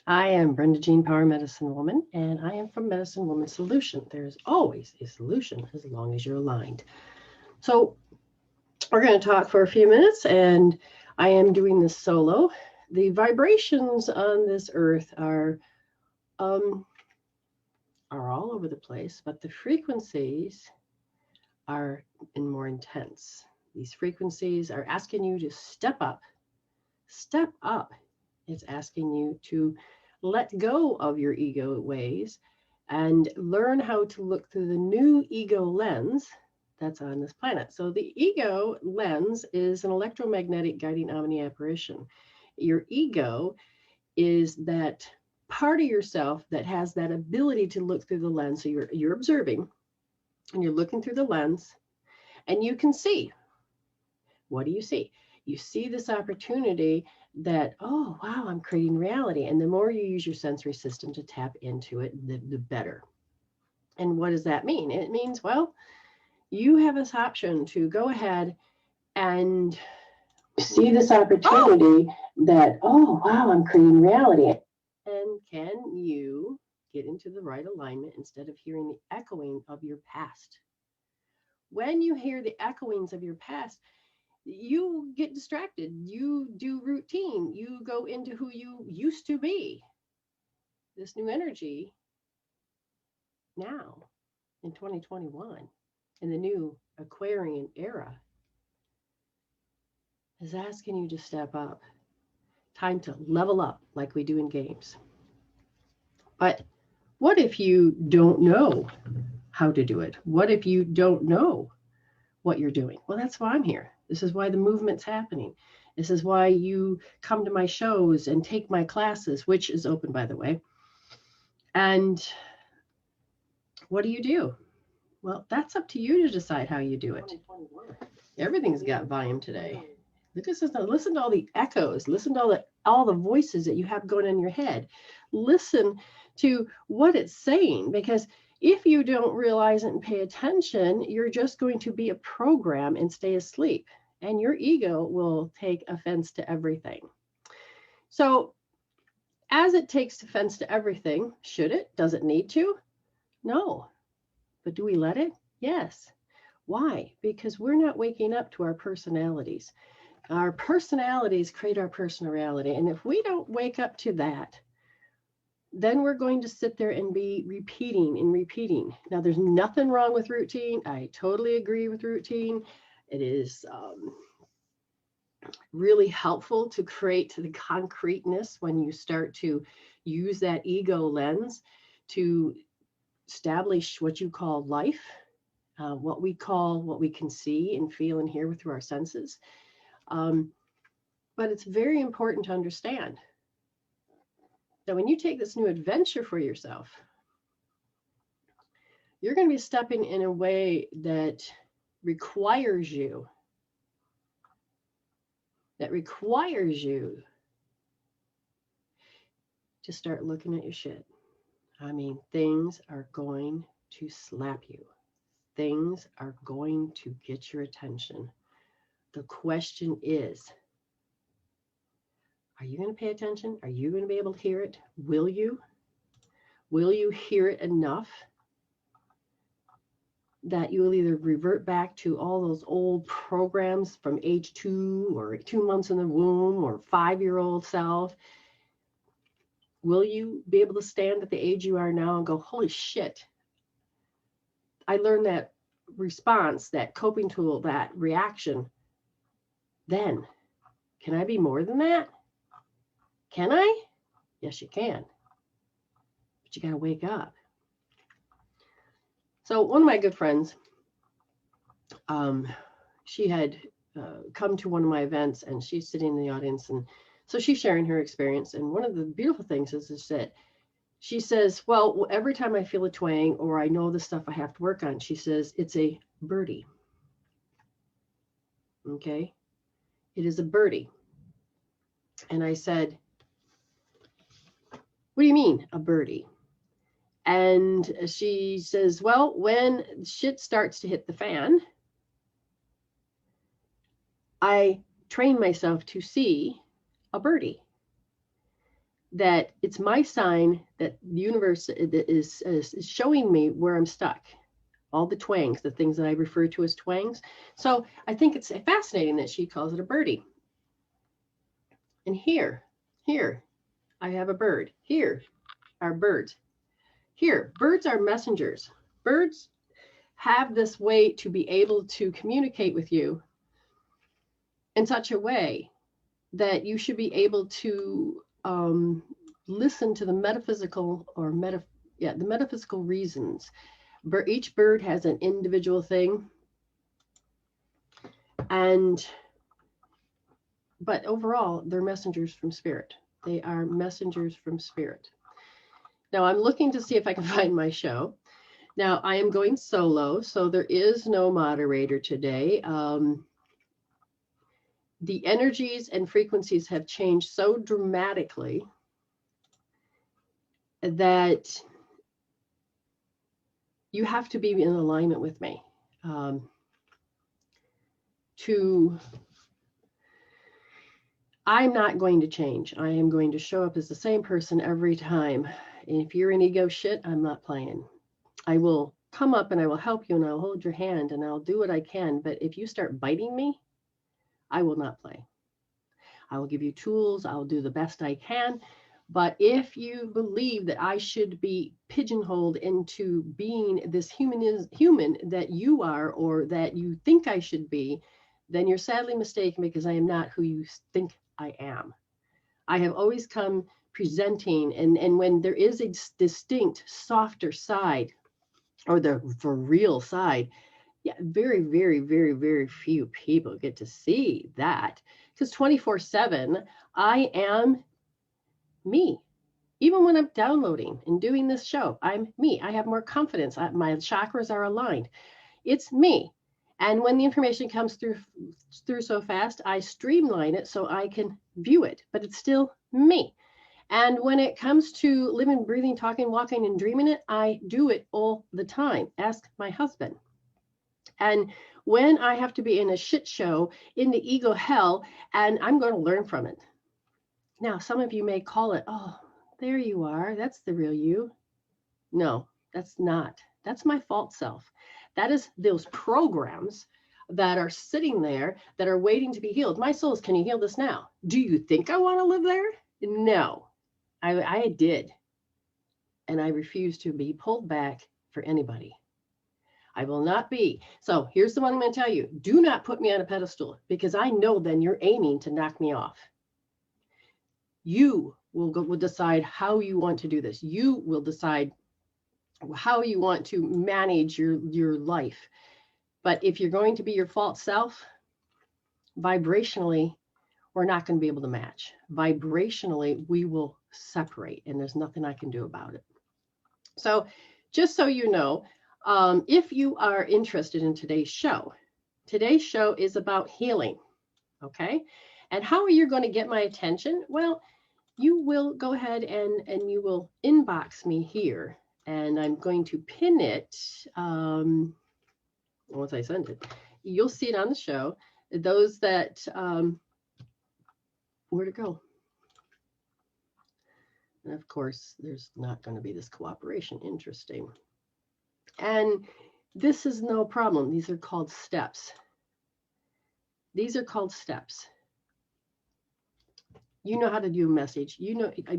I am Brenda Jean Power, Medicine Woman, and I am from Medicine Woman Solution. There's always a solution as long as you're aligned. So, we're going to talk for a few minutes, and I am doing this solo. The vibrations on this earth um, are all over the place, but the frequencies are more intense. These frequencies are asking you to step up. Step up. It's asking you to let go of your ego ways and learn how to look through the new ego lens that's on this planet. So the ego lens is an electromagnetic guiding omni apparition. Your ego is that part of yourself that has that ability to look through the lens. So you're observing and you're looking through the lens and you can see. What do you see? You see this opportunity that, oh, wow, I'm creating reality. And the more you use your sensory system to tap into it, the better. And what does that mean? It means, well, you have this option to go ahead and see this opportunity that, oh, wow, I'm creating reality. And can you get into the right alignment instead of hearing the echoing of your past? When you hear the echoings of your past, you get distracted. You do routine. You go into who you used to be. This new energy now in 2021, in the new Aquarian era, is asking you to step up. Time to level up like we do in games. But what if you don't know how to do it? What if you don't know what you're doing? Well, that's why I'm here. This is why the movement's happening. This is why you come to my shows and take my classes, which is open, by the way. And what do you do? Well, that's up to you to decide how you do it. Everything's got volume today. Listen to all the echoes. Listen to all the voices that you have going in your head. Listen to what it's saying, because if you don't realize it and pay attention, you're just going to be a program and stay asleep, and your ego will take offense to everything. So, as it takes offense to everything, should it? Does it need to? No. But do we let it? Yes. Why? Because we're not waking up to our personalities. Our personalities create our personality. And if we don't wake up to that, then we're going to sit there and be repeating and repeating. Now, there's nothing wrong with routine. I totally agree with routine. It is really helpful to create the concreteness when you start to use that ego lens to establish what you call life, what we can see and feel and hear through our senses. But it's very important to understand that when you take this new adventure for yourself, you're going to be stepping in a way that requires you to start looking at your shit. I mean, things are going to slap you. Things are going to get your attention. The question is, are you going to pay attention? Are you going to be able to hear it? Will you? Will you hear it enough that you will either revert back to all those old programs from age 2 or 2 months in the womb or 5-year-old self? Will you be able to stand at the age you are now and go, holy shit, I learned that response, that coping tool, that reaction then. Can I be more than that? Can I? Yes, you can. But you got to wake up. So one of my good friends, she had come to one of my events, and she's sitting in the audience, and so she's sharing her experience. And one of the beautiful things is that she says, well, every time I feel a twang or I know the stuff I have to work on, she says, it's a birdie. Okay? It is a birdie. And I said, what do you mean, a birdie? And she says, well, when shit starts to hit the fan, I train myself to see a birdie. that it's my sign that the universe is showing me where I'm stuck. All the twangs, the things that I refer to as twangs. So I think it's fascinating that she calls it a birdie. And here, I have a bird. Here are birds. Here, birds are messengers. Birds have this way to be able to communicate with you in such a way that you should be able to listen to the metaphysical or the metaphysical reasons. Each bird has an individual thing, but overall, they're messengers from spirit. They are messengers from spirit. Now, I'm looking to see if I can find my show. Now, I am going solo, so there is no moderator today. The energies and frequencies have changed so dramatically that you have to be in alignment with me I'm not going to change. I am going to show up as the same person every time. And if you're in ego shit, I'm not playing. I will come up and I will help you and I'll hold your hand and I'll do what I can. But if you start biting me, I will not play. I will give you tools. I'll do the best I can. But if you believe that I should be pigeonholed into being this human that you are or that you think I should be, then you're sadly mistaken, because I am not who you think I am. I have always come presenting, and when there is a distinct, softer side, or the for real side, yeah, very, very, very, very few people get to see that, because 24/7, I am me. Even when I'm downloading and doing this show, I'm me. I have more confidence. My chakras are aligned. It's me. And when the information comes through so fast, I streamline it so I can view it, but it's still me. And when it comes to living, breathing, talking, walking, and dreaming it, I do it all the time. Ask my husband. And when I have to be in a shit show, in the ego hell, and I'm going to learn from it. Now, some of you may call it, oh, there you are. That's the real you. No, that's not. That's my false self. That is those programs that are sitting there that are waiting to be healed. My souls, can you heal this now? Do you think I want to live there? No, I did. And I refuse to be pulled back for anybody. I will not be. So here's the one I'm going to tell you. Do not put me on a pedestal, because I know then you're aiming to knock me off. You will decide how you want to do this. You will decide how you want to manage your life. But if you're going to be your false self, vibrationally, we're not going to be able to match. Vibrationally, we will separate, and there's nothing I can do about it. So just so you know, if you are interested in today's show is about healing, okay? And how are you going to get my attention? Well, you will go ahead and you will inbox me here, and I'm going to pin it. Once I send it, you'll see it on the show. Those that, where to go? And of course, there's not going to be this cooperation. Interesting. And this is no problem. These are called steps. These are called steps. You know how to do a message. You know, a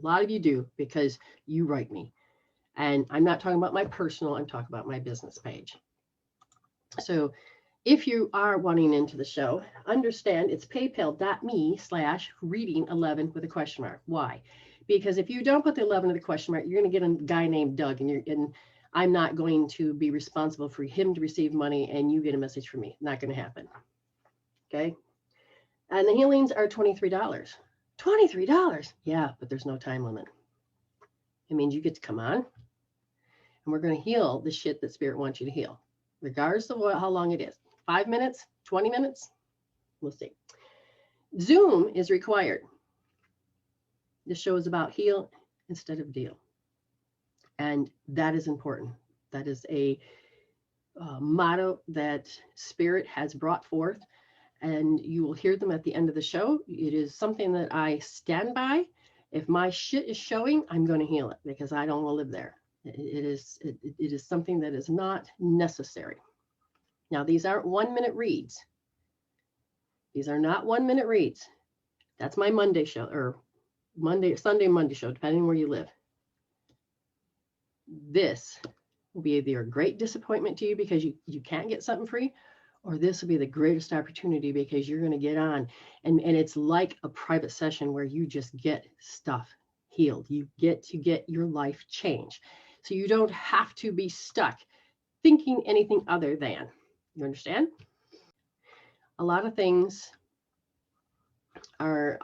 lot of you do, because you write me. And I'm not talking about my personal, I'm talking about my business page. So if you are wanting into the show, understand it's paypal.me/reading11 with a question mark. Why? Because if you don't put the 11 with a question mark, you're going to get a guy named Doug, and I'm not going to be responsible for him to receive money and you get a message from me. Not going to happen. Okay. And the healings are $23. $23. Yeah, but there's no time limit. It means you get to come on and we're going to heal the shit that spirit wants you to heal, regardless of how long it is. 5 minutes, 20 minutes, we'll see. Zoom is required. This show is about heal instead of deal. And that is important. That is a motto that spirit has brought forth, and you will hear them at the end of the show. It is something that I stand by, If my shit is showing, I'm going to heal it because I don't want to live there. It is something that is not necessary. Now, these aren't 1-minute reads. These are not 1-minute reads. That's my Monday show, or Sunday, Monday show, depending where you live. This will be either a great disappointment to you because you can't get something free, or this will be the greatest opportunity because you're going to get on. And it's like a private session where you just get stuff healed. You get to get your life changed. So you don't have to be stuck thinking anything other than. You understand? A lot of things are,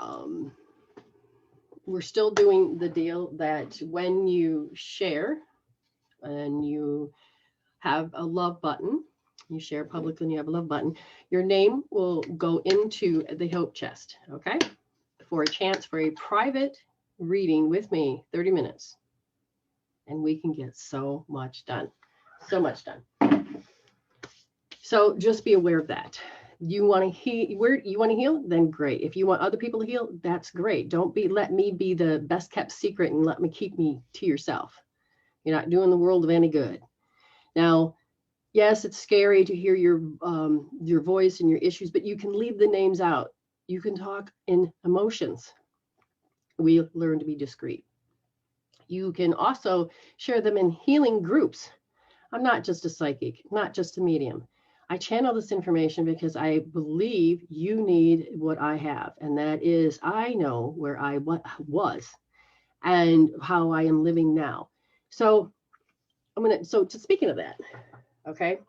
we're still doing the deal that when you share and you have a love button, you share publicly and you have a love button, your name will go into the hope chest, okay? For a chance for a private reading with me, 30 minutes. And we can get so much done. So much done. So just be aware of that. You want to heal, where you want to heal, then great. If you want other people to heal, that's great. Don't let me be the best kept secret and let me keep me to yourself. You're not doing the world of any good. Now, yes, it's scary to hear your voice and your issues, but you can leave the names out. You can talk in emotions. We learn to be discreet. You can also share them in healing groups. I'm not just a psychic, not just a medium. I channel this information because I believe you need what I have, and that is I know where I was and how I am living now. So speaking of that, okay,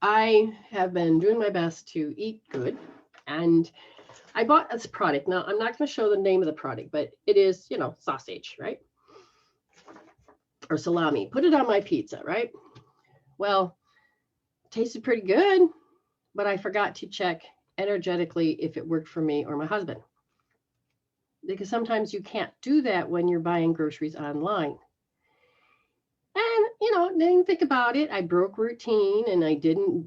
I have been doing my best to eat good, and I bought this product. Now, I'm not going to show the name of the product, but it is, sausage, right? Or salami. Put it on my pizza, right? Well, tasted pretty good, but I forgot to check energetically if it worked for me or my husband. Because sometimes you can't do that when you're buying groceries online. And, didn't think about it. I broke routine and I didn't,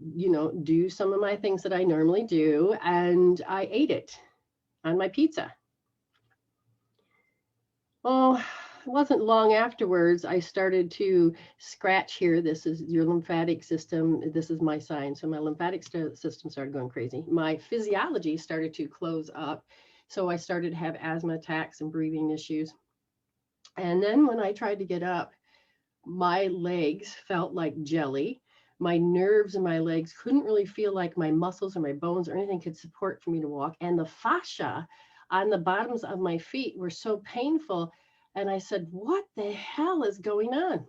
do some of my things that I normally do. And I ate it on my pizza. Oh, it wasn't long afterwards, I started to scratch here. This is your lymphatic system. This is my sign. So my lymphatic system started going crazy. My physiology started to close up. So I started to have asthma attacks and breathing issues. And then when I tried to get up, my legs felt like jelly. My nerves in my legs couldn't really feel like my muscles or my bones or anything could support for me to walk. And the fascia on the bottoms of my feet were so painful. And I said, what the hell is going on?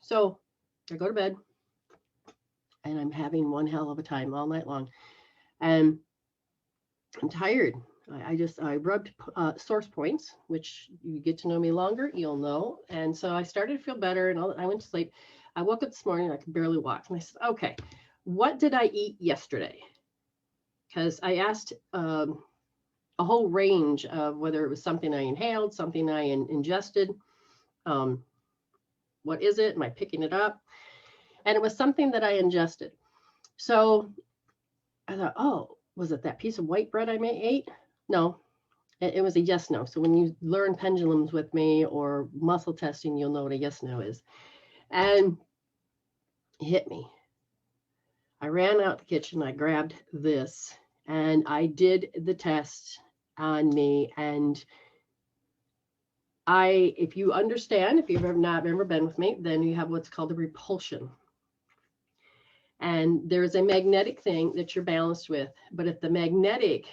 So I go to bed and I'm having one hell of a time all night long. And I'm tired. I rubbed source points, which you get to know me longer, you'll know. And so I started to feel better and I went to sleep. I woke up this morning, I could barely walk. And I said, okay, what did I eat yesterday? Because I asked a whole range of whether it was something I inhaled, something I ingested. What is it? Am I picking it up? And it was something that I ingested. So I thought, oh, was it that piece of white bread I ate? No, it was a yes, no. So when you learn pendulums with me or muscle testing, you'll know what a yes, no is. And it hit me. I ran out the kitchen, I grabbed this, and I did the test on me. And if you understand, if you've ever been with me, then you have what's called a repulsion. And there's a magnetic thing that you're balanced with. But if the magnetic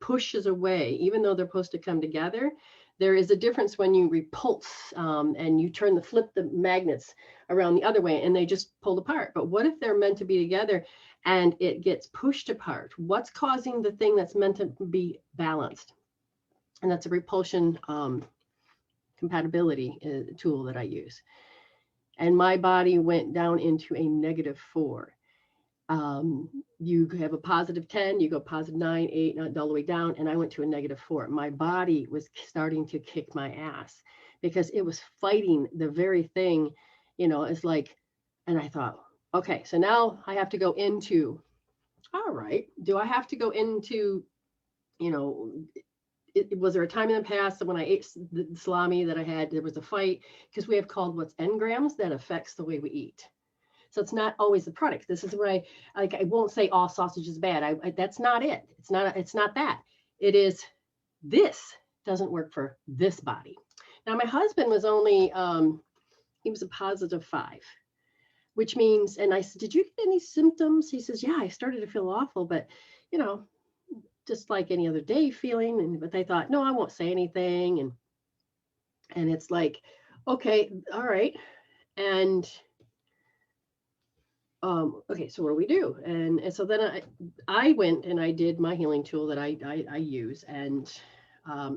pushes away, even though they're supposed to come together, there is a difference when you repulse and you flip the magnets around the other way and they just pull apart. But what if they're meant to be together and it gets pushed apart? What's causing the thing that's meant to be balanced? And that's a repulsion compatibility tool that I use. And my body went down into a -4. You have a +10, you go +9, 8, not all the way down, and I went to a -4. My body was starting to kick my ass because it was fighting the very thing, it's like, and I thought, okay, so now I have to go into, all right, do I have to go into, was there a time in the past that when I ate the salami that I had, there was a fight? Because we have called what's engrams that affects the way we eat. So it's not always the product. This is where I won't say all sausage is bad. That's not it. It's not that. It is, this doesn't work for this body. Now, my husband was only, he was a +5, which means, and I said, did you get any symptoms? He says, yeah, I started to feel awful, but just like any other day feeling. But they thought, no, I won't say anything. And it's like, okay, all right. And okay, so what do we do? And so then I went and I did my healing tool that I use, and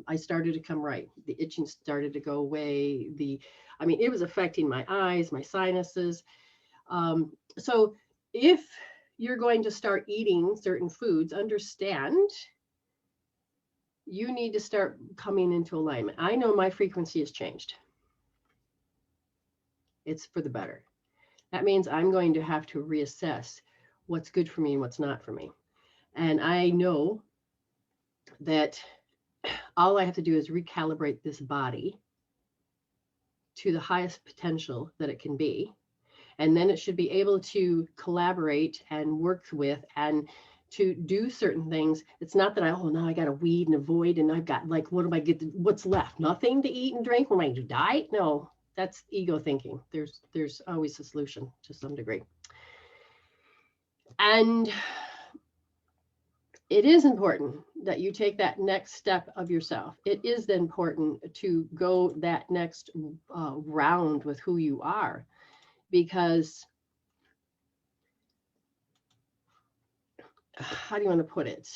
I started to come right. The itching started to go away. It was affecting my eyes, my sinuses. So if you're going to start eating certain foods, understand you need to start coming into alignment. I know my frequency has changed. It's for the better. That means I'm going to have to reassess what's good for me and what's not for me. And I know that all I have to do is recalibrate this body to the highest potential that it can be. And then it should be able to collaborate and work with and to do certain things. It's not that now I got to weed and avoid and I've got what's left? Nothing to eat and drink. When I do die? No. That's ego thinking. There's always a solution to some degree. And it is important that you take that next step of yourself. It is important to go that next round with who you are, because how do you want to put it?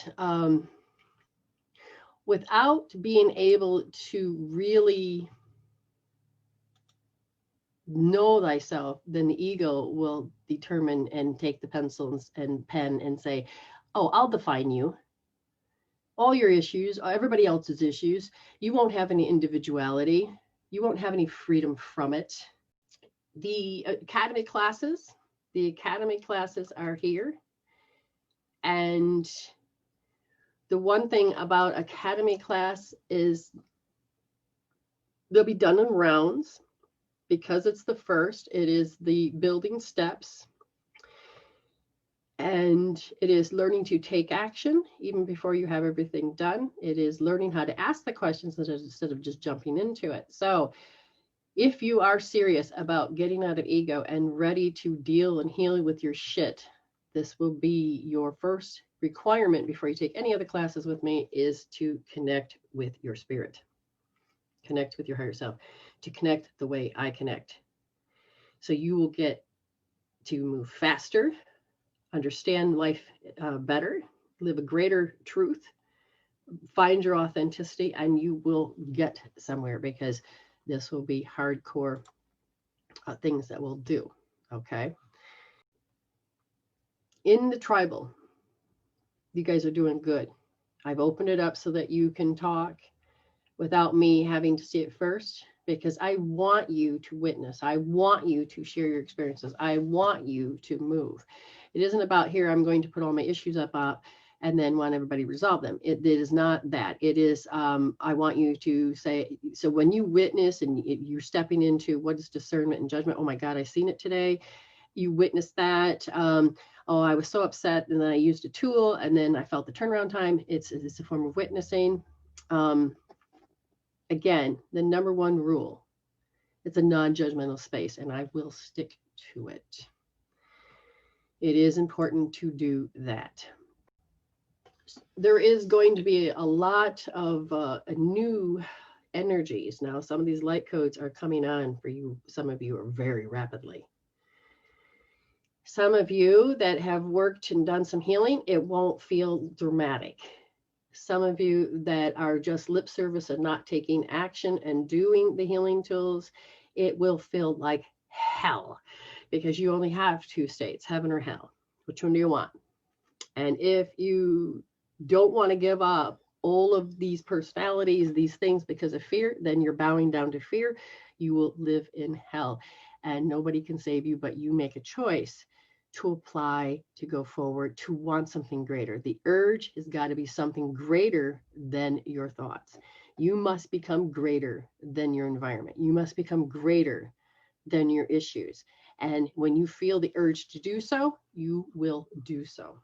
Without being able to really know thyself, then the ego will determine and take the pencils and pen and say, oh, I'll define you. All your issues, everybody else's issues. You won't have any individuality. You won't have any freedom from it. The academy classes are here. And the one thing about academy class is they'll be done in rounds. Because it's the first, it is the building steps, and it is learning to take action even before you have everything done. It is learning how to ask the questions instead of just jumping into it. So if you are serious about getting out of ego and ready to deal and heal with your shit, this will be your first requirement before you take any other classes with me, is to connect with your spirit. Connect with your higher self, to connect the way I connect. So you will get to move faster, understand life better, live a greater truth, find your authenticity, and you will get somewhere, because this will be hardcore things that we'll do. Okay. In the tribal, you guys are doing good. I've opened it up so that you can talk without me having to see it first, because I want you to witness. I want you to share your experiences. I want you to move. It isn't about here, I'm going to put all my issues up and then want everybody to resolve them. It is not that. It is, I want you to say, so when you witness and you're stepping into what is discernment and judgment, oh my God, I seen it today. You witness that. Oh, I was so upset, and then I used a tool, and then I felt the turnaround time. It's a form of witnessing. Again, the number one rule, it's a non-judgmental space, and I will stick to it. It is important to do that. There is going to be a lot of new energies. Now, some of these light codes are coming on for you. Some of you are very rapidly. Some of you that have worked and done some healing, it won't feel dramatic. Some of you that are just lip service and not taking action and doing the healing tools, it will feel like hell, because you only have 2 states, heaven or hell. Which one do you want? And if you don't want to give up all of these personalities, these things, because of fear, then you're bowing down to fear. You will live in hell, and nobody can save you, but you make a choice to apply, to go forward, to want something greater. The urge has got to be something greater than your thoughts. You must become greater than your environment. You must become greater than your issues. And when you feel the urge to do so, you will do so.